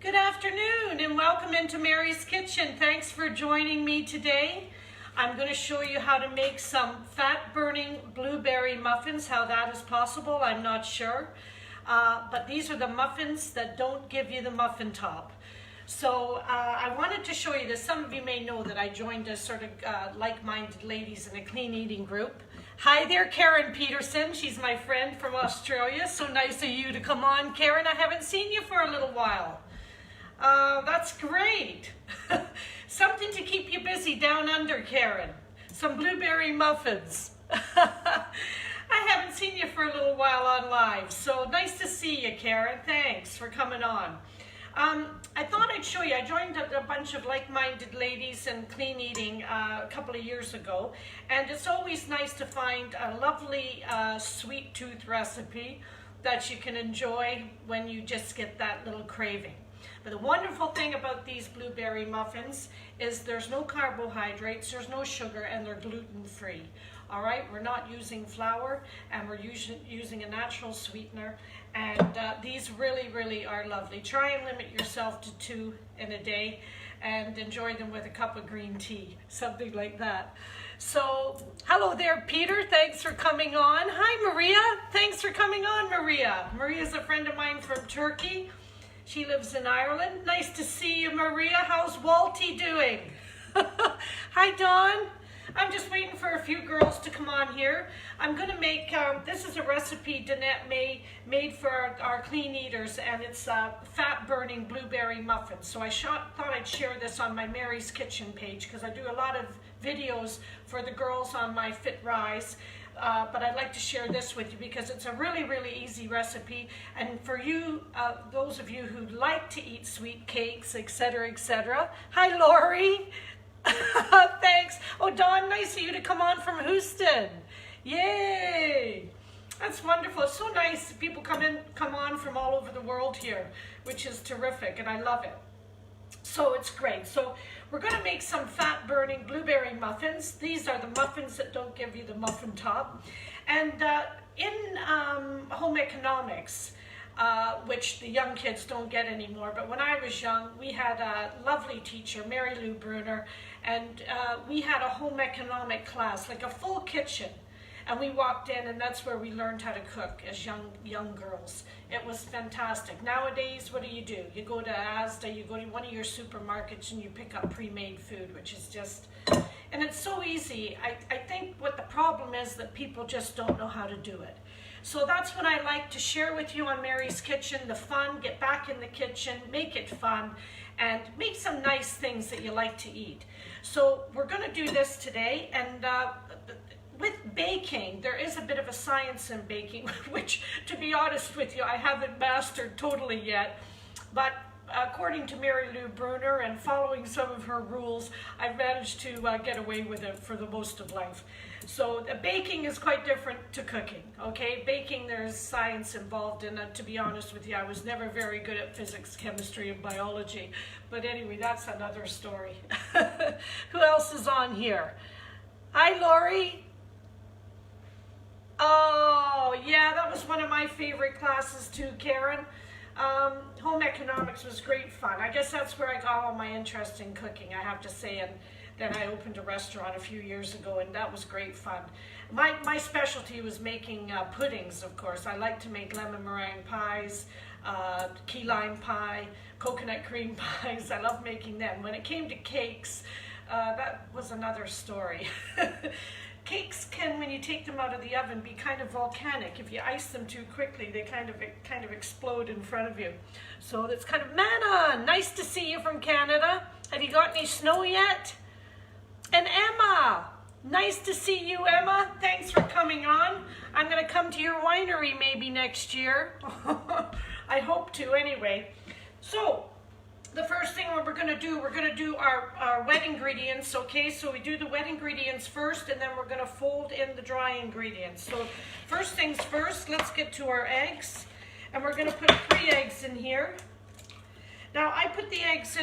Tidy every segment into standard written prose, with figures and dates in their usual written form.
Good afternoon and welcome into Mary's Kitchen. Thanks for joining me today. I'm going to show you how to make some fat-burning blueberry muffins. How that is possible, I'm not sure. But these are the muffins that don't give you the muffin top. So I wanted to show you this. Some of you may know that I joined a sort of like-minded ladies in a clean eating group. Hi there, Karen Peterson. She's my friend from Australia. So nice of you to come on, Karen. I haven't seen you for a little while. That's great. Something to keep you busy down under, Karen. Some blueberry muffins. I haven't seen you for a little while on live, so nice to see you, Karen. Thanks for coming on. I thought I'd show you. I joined a bunch of like-minded ladies in clean eating a couple of years ago, and it's always nice to find a lovely sweet tooth recipe that you can enjoy when you just get that little craving. But the wonderful thing about these blueberry muffins is there's no carbohydrates, there's no sugar, and they're gluten-free. All right, we're not using flour, and we're using a natural sweetener, and these really are lovely. Try and limit yourself to 2 in a day and enjoy them with a cup of green tea, something like that. So, hello there, Peter. Thanks for coming on. Hi, Maria. Thanks for coming on, Maria. Maria's a friend of mine from Turkey. She lives in Ireland. Nice to see you, Maria. How's Walty doing? Hi, Dawn. I'm just waiting for a few girls to come on here. I'm going to make, this is a recipe Danette made for our clean eaters, and it's fat-burning blueberry muffins. So I thought I'd share this on my Mary's Kitchen page because I do a lot of videos for the girls on my Fit Rise. But I'd like to share this with you because it's a really easy recipe. And for you, those of you who like to eat sweet cakes, etc., etc. Hi, Lori. Thanks. Oh, Dawn, nice of you to come on from Houston. Yay. That's wonderful. It's so nice. People come on from all over the world here, which is terrific, and I love it. So it's great. So we're going to make some fat-burning blueberry muffins. These are the muffins that don't give you the muffin top. And in home economics, which the young kids don't get anymore, but when I was young, we had a lovely teacher, Mary Lou Bruner, and we had a home economic class, like a full kitchen. And we walked in, and that's where we learned how to cook as young girls. It was fantastic. Nowadays, what do? You go to Asda, you go to one of your supermarkets, and you pick up pre-made food, which is just, and it's so easy. I think what the problem is that people just don't know how to do it. So that's what I like to share with you on Mary's Kitchen, the fun, get back in the kitchen, make it fun, and make some nice things that you like to eat. So we're going to do this today, and with baking, there is a bit of a science in baking, which, to be honest with you, I haven't mastered totally yet. But according to Mary Lou Bruner and following some of her rules, I've managed to get away with it for the most of life. So baking is quite different to cooking, okay? Baking, there's science involved in it. To be honest with you, I was never very good at physics, chemistry, and biology. But anyway, that's another story. Who else is on here? Hi, Lori. Oh, yeah, that was one of my favorite classes too, Karen. Home economics was great fun. I guess that's where I got all my interest in cooking, I have to say. And then I opened a restaurant a few years ago, and that was great fun. My specialty was making puddings, of course. I like to make lemon meringue pies, key lime pie, coconut cream pies. I love making them. When it came to cakes, that was another story. Cakes can, when you take them out of the oven, be kind of volcanic. If you ice them too quickly, they kind of explode in front of you. So that's kind of, Manna, nice to see you from Canada. Have you got any snow yet? And Emma, nice to see you, Emma. Thanks for coming on. I'm going to come to your winery maybe next year. I hope to anyway. So the first thing we're going to do our wet ingredients, okay? So we do the wet ingredients first, and then we're going to fold in the dry ingredients. So first things first, let's get to our eggs. And we're going to put 3 eggs in here. Now I put the eggs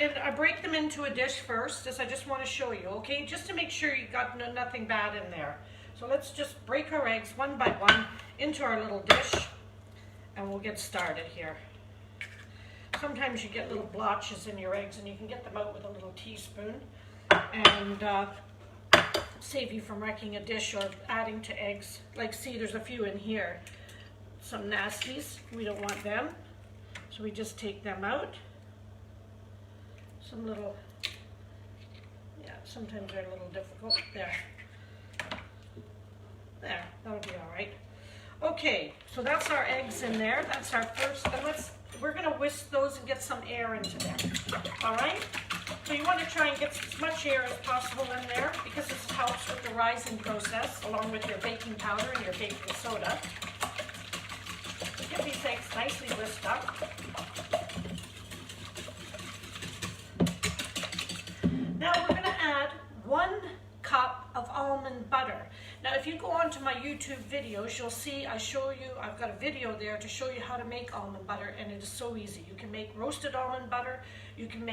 I break them into a dish first, as I just want to show you, okay? Just to make sure you got nothing bad in there. So let's just break our eggs one by one into our little dish, and we'll get started here. sometimes you get little blotches in your eggs, and you can get them out with a little teaspoon and save you from wrecking a dish or adding to eggs. Like, see, there's a few in here. Some nasties, we don't want them. So we just take them out. Some little, yeah, sometimes they're a little difficult. There, that'll be all right. Okay, so that's our eggs in there. That's our first, and we're gonna whisk those and get some air into there. All right? So you want to try and get as much air as possible in there, because this helps with the rising process, along with your baking powder and your baking soda. Get these eggs nicely whisked up. Now we're going to add 1 cup of almond butter. Now if you go onto my YouTube videos, you'll see I've got a video there to show you how to make almond butter, and it is so easy. You can make roasted almond butter, you can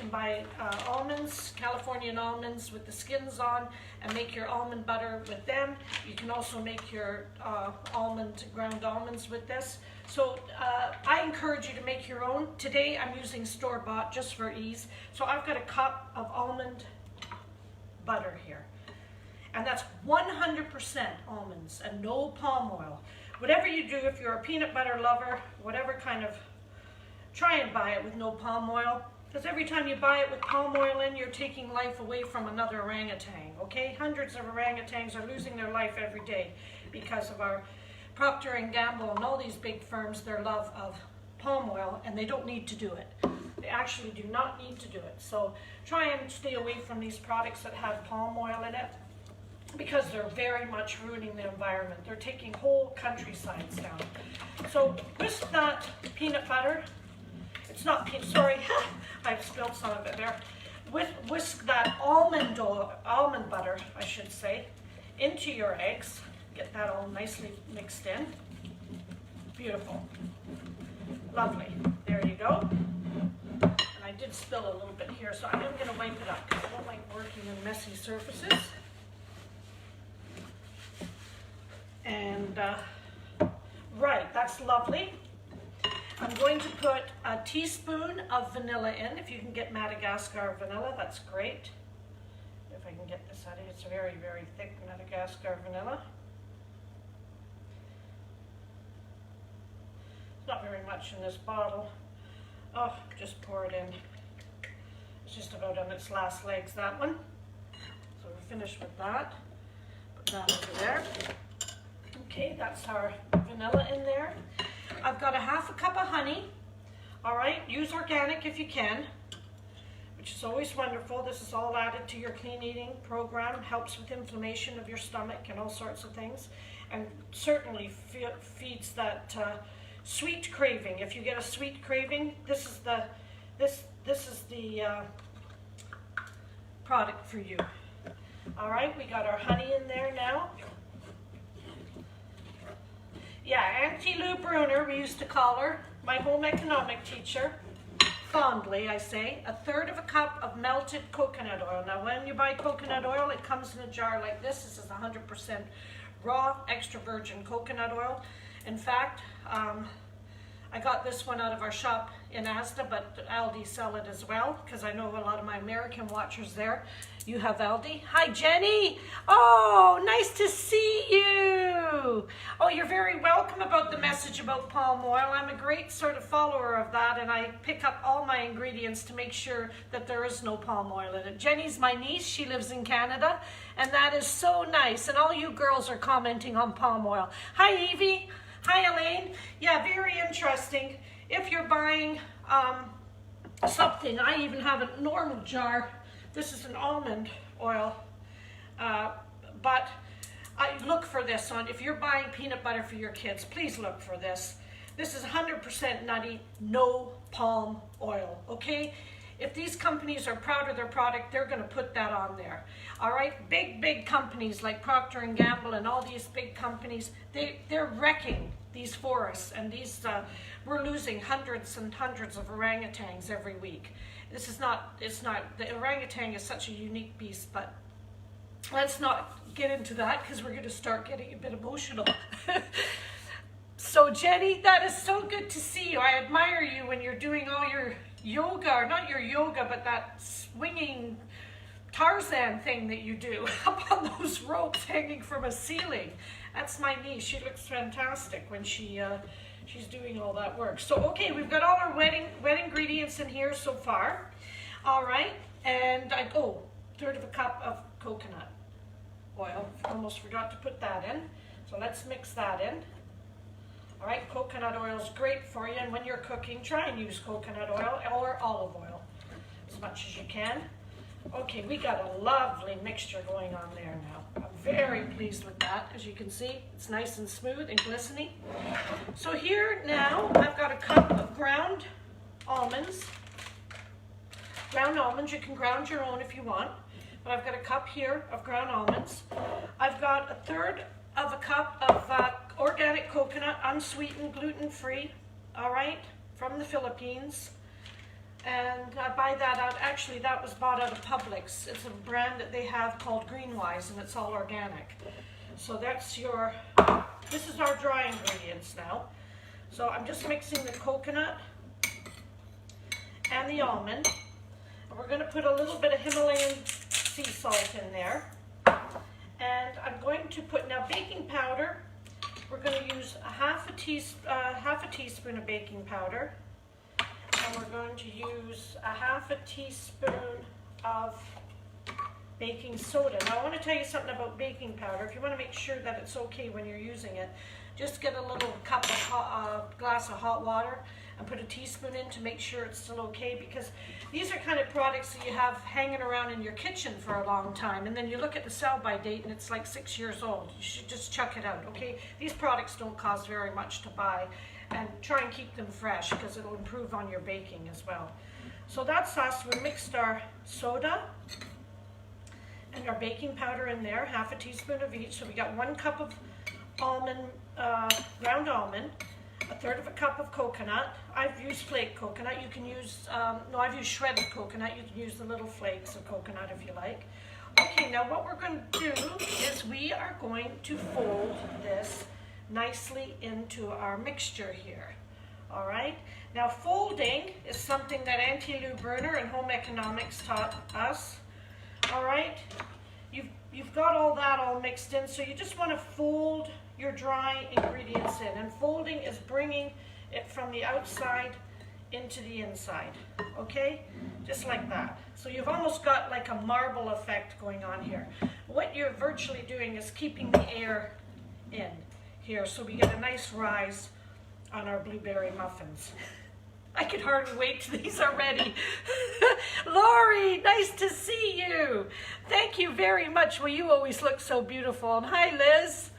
buy almonds, Californian almonds with the skins on, and make your almond butter with them. You can also make your ground almonds with this. So I encourage you to make your own. Today I'm using store-bought just for ease. So I've got a cup of almond butter here. And that's 100% almonds and no palm oil. Whatever you do, if you're a peanut butter lover, whatever kind of, try and buy it with no palm oil. Because every time you buy it with palm oil in, you're taking life away from another orangutan, okay? Hundreds of orangutans are losing their life every day because of our Procter & Gamble and all these big firms, their love of palm oil, and they don't need to do it. They actually do not need to do it. So try and stay away from these products that have palm oil in it, because they're very much ruining the environment. They're taking whole countrysides down. So whisk that peanut butter. It's not peanut, sorry, I've spilled some of it there. Whisk that almond butter, I should say, into your eggs. Get that all nicely mixed in. Beautiful. Lovely. There you go. And I did spill a little bit here, so I am going to wipe it up because I don't like working on messy surfaces. And right, that's lovely. I'm going to put a teaspoon of vanilla in. If you can get Madagascar vanilla, that's great. If I can get this out of here, it's very, very thick Madagascar vanilla. Not very much in this bottle. Oh, just pour it in. It's just about on its last legs, that one. So we're finished with that. Put that over there. Okay, that's our vanilla in there. I've got a half a cup of honey. All right, use organic if you can, which is always wonderful. This is all added to your clean eating program. Helps with inflammation of your stomach and all sorts of things, and certainly feeds that sweet craving. If you get a sweet craving, this is the product for you. All right, we got our honey in there now. Yeah, Auntie Lou Bruner, we used to call her, my home economic teacher, fondly I say. 1/3 of a cup of melted coconut oil. Now when you buy coconut oil, it comes in a jar like this. This is 100% raw, extra virgin coconut oil. In fact, I got this one out of our shop in Asda, but Aldi sell it as well, because I know a lot of my American watchers there. You have Aldi. Hi, Jenny. Oh, nice to see you. Oh, you're very welcome about the message about palm oil. I'm a great sort of follower of that, and I pick up all my ingredients to make sure that there is no palm oil in it. Jenny's my niece. She lives in Canada, and that is so nice. And all you girls are commenting on palm oil. Hi, Evie. Hi, Elaine. Yeah, very interesting. If you're buying something, I even have a normal jar. This is an almond oil, but I look for this on. If you're buying peanut butter for your kids, please look for this. This is 100% nutty, no palm oil, okay? If these companies are proud of their product, they're going to put that on there. All right, big companies like Procter & Gamble and all these big companies, they're wrecking these forests, and we're losing hundreds and hundreds of orangutans every week. The orangutan is such a unique beast, but let's not get into that because we're going to start getting a bit emotional. So Jenny, that is so good to see you. I admire you when you're doing all your yoga, or not your yoga, but that swinging Tarzan thing that you do up on those ropes hanging from a ceiling. That's my niece. She looks fantastic when she's doing all that work. So okay, we've got all our wet ingredients in here so far. All right, and third of a cup of coconut oil. Almost forgot to put that in. So let's mix that in. All right, coconut oil is great for you, and when you're cooking, try and use coconut oil or olive oil as much as you can. Okay, we got a lovely mixture going on there now. I'm very pleased with that. As you can see, it's nice and smooth and glistening. So here now, I've got a cup of ground almonds. Ground almonds, you can ground your own if you want, but I've got a cup here of ground almonds. I've got a third of a cup of organic coconut, unsweetened, gluten-free, all right, from the Philippines. And I buy that out, actually that was bought out of Publix. It's a brand that they have called Greenwise, and it's all organic. So that's this is our dry ingredients now. So I'm just mixing the coconut and the almond. And we're gonna put a little bit of Himalayan sea salt in there. And I'm going to put, now baking powder, we're going to use half a teaspoon of baking powder. And we're going to use a half a teaspoon of baking soda. Now I want to tell you something about baking powder. If you want to make sure that it's okay when you're using it, just get a little glass of hot water and put a teaspoon in to make sure it's still okay, because these are kind of products that you have hanging around in your kitchen for a long time, and then you look at the sell-by date and it's like 6 years old. You should just chuck it out, okay? These products don't cost very much to buy, and try and keep them fresh because it'll improve on your baking as well. So that's us. We mixed our soda and our baking powder in there, half a teaspoon of each. So we got 1 cup of ground almond, a third of a cup of coconut. I've used flake coconut. You can use, I've used shredded coconut. You can use the little flakes of coconut if you like. Okay, now what we're going to do is we are going to fold this nicely into our mixture here. All right, now folding is something that Auntie Lou Berner in Home Economics taught us. All right, you've got all that all mixed in, so you just want to fold your dry ingredients in, and folding is bringing it from the outside into the inside, okay? Just like that. So you've almost got like a marble effect going on here. What you're virtually doing is keeping the air in here, so we get a nice rise on our blueberry muffins. I can hardly wait till these are ready. Lori, nice to see you. Thank you very much. Well, you always look so beautiful. And hi, Liz.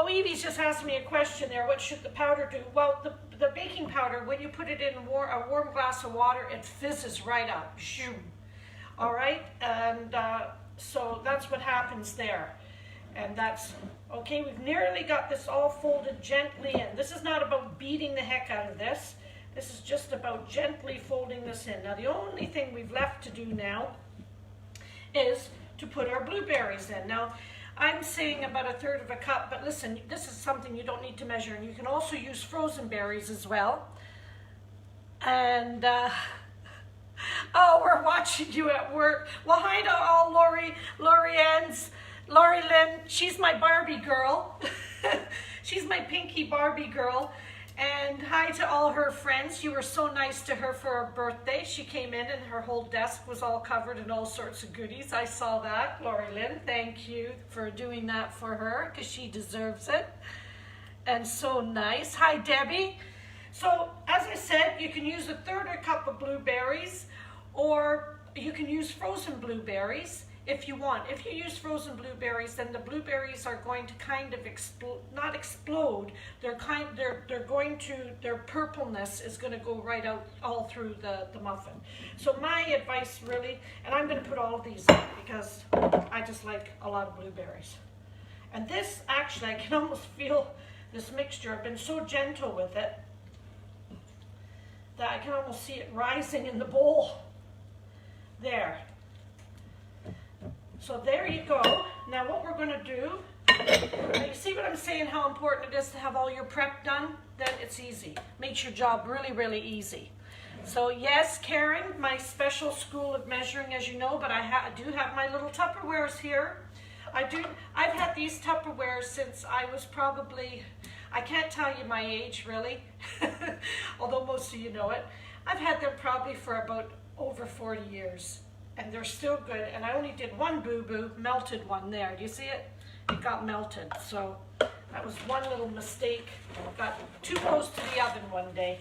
Evie's just asked me a question there. What should the powder do? Well, the baking powder, when you put it in a warm glass of water, it fizzes right up. Shoo. All right, and so that's what happens there. And that's, okay, we've nearly got this all folded gently in. This is not about beating the heck out of this. This is just about gently folding this in. Now, the only thing we've left to do now is to put our blueberries in. Now, I'm saying about a third of a cup, but listen, this is something you don't need to measure, and you can also use frozen berries as well. And, oh, we're watching you at work. Well, hi to all Lori Lynn, she's my Barbie girl. She's my Pinky Barbie girl. And hi to all her friends. You were so nice to her for her birthday. She came in and her whole desk was all covered in all sorts of goodies. I saw that. Lori Lynn, thank you for doing that for her, because she deserves it. And so nice. Hi, Debbie. So, as I said, you can use a third of a cup of blueberries, or you can use frozen blueberries if you want. If you use frozen blueberries, then the blueberries are going to kind of not explode. Their purpleness is going to go right out all through the muffin. So my advice really, and I'm going to put all of these in because I just like a lot of blueberries. And this, actually, I can almost feel this mixture. I've been so gentle with it that I can almost see it rising in the bowl. There. So there you go. Now what we're going to do, now you see what I'm saying, how important it is to have all your prep done? Then it's easy. Makes your job really, really easy. So yes, Karen, my special school of measuring, as you know, but I do have my little Tupperwares here. I've had these Tupperwares since I was probably, I can't tell you my age really, although most of you know it. I've had them probably for about over 40 years, and they're still good. And I only did one boo-boo, melted one there. Do you see it? It got melted. So that was one little mistake. Got too close to the oven one day,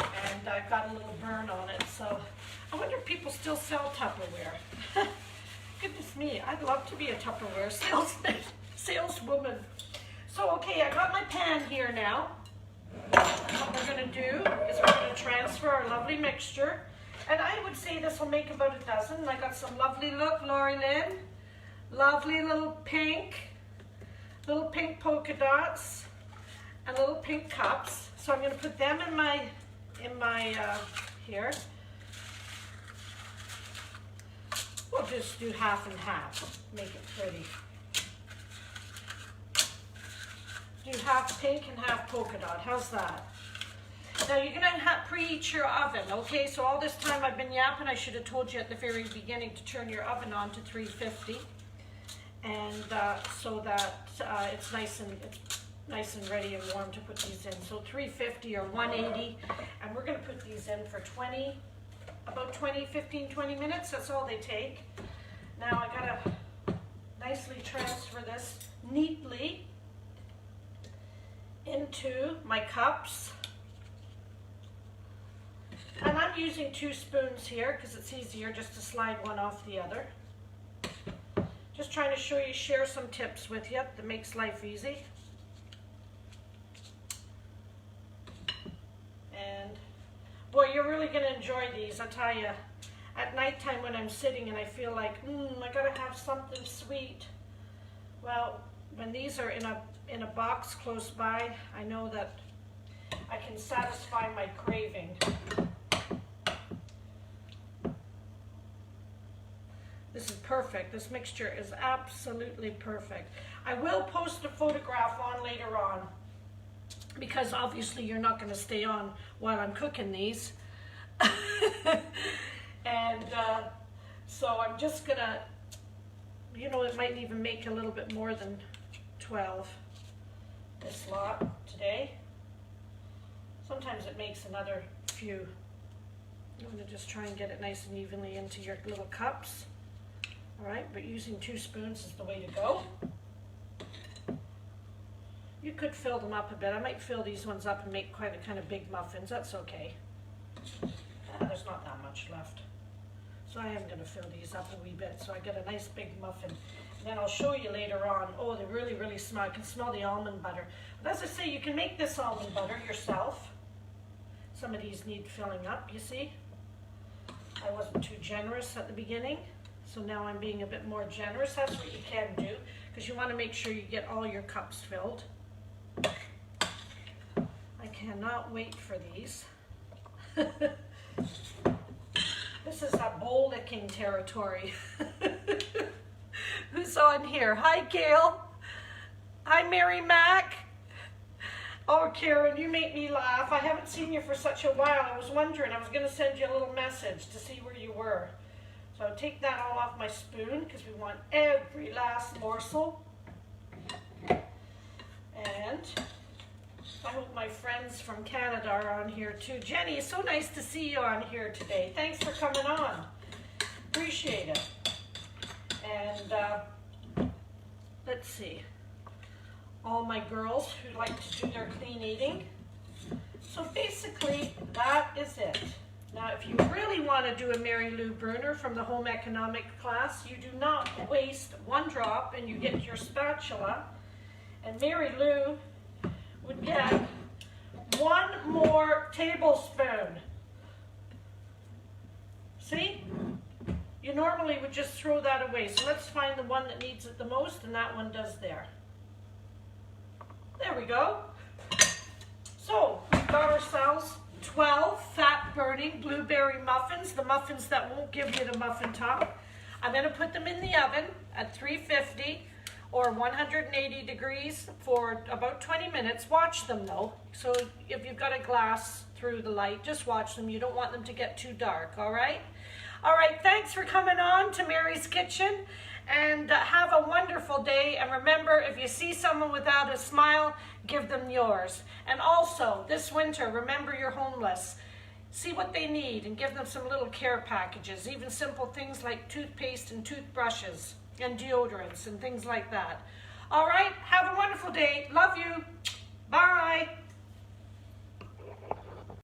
and I got a little burn on it. So I wonder if people still sell Tupperware. Goodness me, I'd love to be a Tupperware saleswoman. So okay, I got my pan here now. What we're going to do is we're going to transfer our lovely mixture. And I would say this will make about a dozen. I got some lovely, look, Lori Lynn. Lovely little pink polka dots and little pink cups. So I'm going to put them in my here. We'll just do half and half, make it pretty. Do half pink and half polka dot. How's that? Now you're going to preheat your oven, okay? So all this time I've been yapping. I should have told you at the very beginning to turn your oven on to 350, and so that it's nice and ready and warm to put these in. So 350 or 180, and we're going to put these in for 15, 20 minutes. That's all they take. Now I gotta nicely transfer this neatly into my cups. And I'm using 2 spoons here because it's easier just to slide one off the other. Just trying to share some tips with you that makes life easy. And boy, you're really going to enjoy these, I tell you. At nighttime when I'm sitting and I feel like, I gotta have something sweet. Well, when these are in a box close by, I know that I can satisfy my craving. This is perfect. This mixture is absolutely perfect. I will post a photograph on later on, because obviously you're not going to stay on while I'm cooking these. And so I'm just going to, it might even make a little bit more than 12, this lot today. Sometimes it makes another few. I'm going to just try and get it nice and evenly into your little cups. All right, but using 2 spoons is the way to go. You could fill them up a bit. I might fill these ones up and make quite a kind of big muffins. That's okay. There's not that much left. So I am going to fill these up a wee bit so I get a nice big muffin. And then I'll show you later on. Oh, they really, really smell. I can smell the almond butter. But as I say, you can make this almond butter yourself. Some of these need filling up, you see. I wasn't too generous at the beginning, so now I'm being a bit more generous. That's what you can do, because you want to make sure you get all your cups filled. I cannot wait for these. This is a bowl licking territory. Who's on here? Hi, Gail. Hi, Mary Mac. Oh, Karen, you make me laugh. I haven't seen you for such a while. I was wondering, I was going to send you a little message to see where you were. So I'll take that all off my spoon because we want every last morsel. And I hope my friends from Canada are on here too. Jenny, it's so nice to see you on here today. Thanks for coming on. Appreciate it. And let's see. All my girls who like to do their clean eating. So basically, that is it. Now, if you really want to do a Mary Lou Bruner from the home economic class, you do not waste one drop and you get your spatula. And Mary Lou would get 1 more tablespoon. See? You normally would just throw that away. So let's find the one that needs it the most, and that one does there. There we go. So we've got ourselves 12 fat-burning blueberry muffins, the muffins that won't give you the muffin top. I'm going to put them in the oven at 350 or 180 degrees for about 20 minutes. Watch them though. So if you've got a glass through the light, just watch them. You don't want them to get too dark, all right? All right, thanks for coming on to Mary's Kitchen, and have a wonderful day. And remember, if you see someone without a smile, give them yours. And also, this winter, remember you're homeless. See what they need and give them some little care packages, even simple things like toothpaste and toothbrushes and deodorants and things like that. All right, have a wonderful day. Love you. Bye.